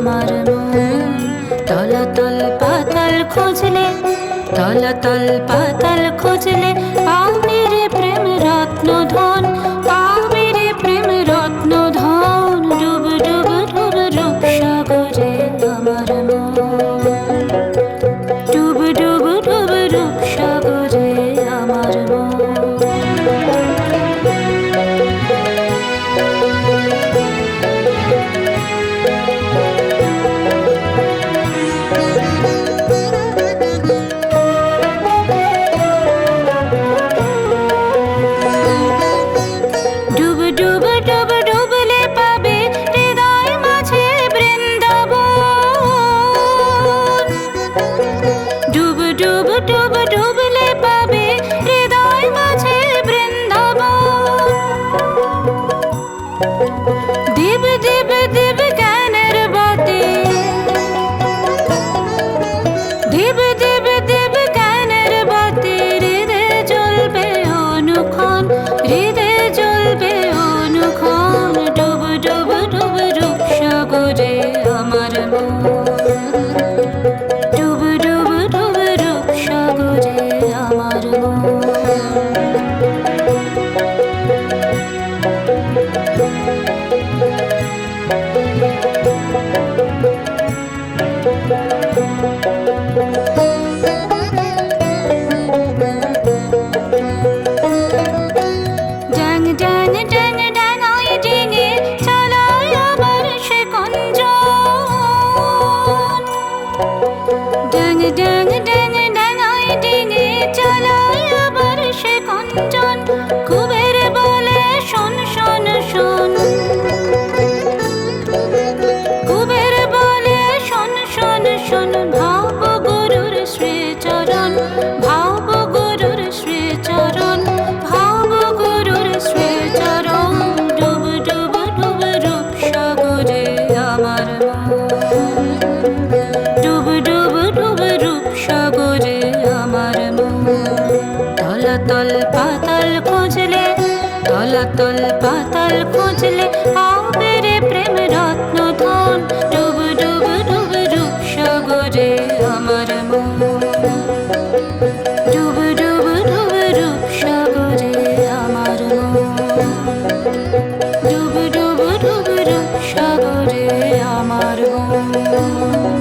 আমার মন। তলাতল পাতাল খুঁজলে, তলাতল পাতাল খুঁজলে পাবি রে প্রেম রত্ন ধন, পাবি রে প্রেম রত্ন ধন। ডুব ডুব ডুব রূপ সাগরে আমার মন, ডুব ডুব ডুব রূপ সাগরে আমার মন। ডুব ডুব ডুব ডুবলে পাবে হৃদয় মাঝে বৃন্দাবন, ডুব ডুব ডুব ডুবলে পাবে হৃদয় মাঝে বৃন্দাবন। দিব দিব দিব জ্ঞানের বাতি, দিব দিব দিব জ্ঞানের বাতি। হৃদে জ্বলবে অনুক্ষণ, হৃদে জ্বলবে অনুক্ষণ। ডুব ডুব ডুব রূপ সাগরে আমার মন, ডুব ডুব ডুব রূপ সাগরে আমার মন। ড্যাং ড্যাং ড্যাং ড্যাং ওই ডিঙে চালায় আবার সে কঞ্জন, ড্যাং ড্যাং ড্যাং ড্যাং ওই ডিঙে চালায় আবার সে কঞ্জন। কুবের বলে শোন শোন শোন, কুবের বলে শোন শোন শোন। ভাব গুরুর শ্রীচরণ, ভাব গুরুর শ্রীচরণ, ভাব গুরুর শ্রীচরণ। ডুব ডুব ডুব রূপ সাগরে আমার মন, ডুব ডুব ডুব রূপ সাগরে আমার মন। তলাতল পাতাল খুঁজলে, তলাতল পাতাল খুঁজলে পাবে রে প্রেম রত্ন ধন। ডুব ডুব ডুব রূপ সাগরে আমার মন, ডুব ডুব ডুব রূপ সাগরে আমার মন, ডুব ডুব ডুব রূপ সাগরে আমার মন।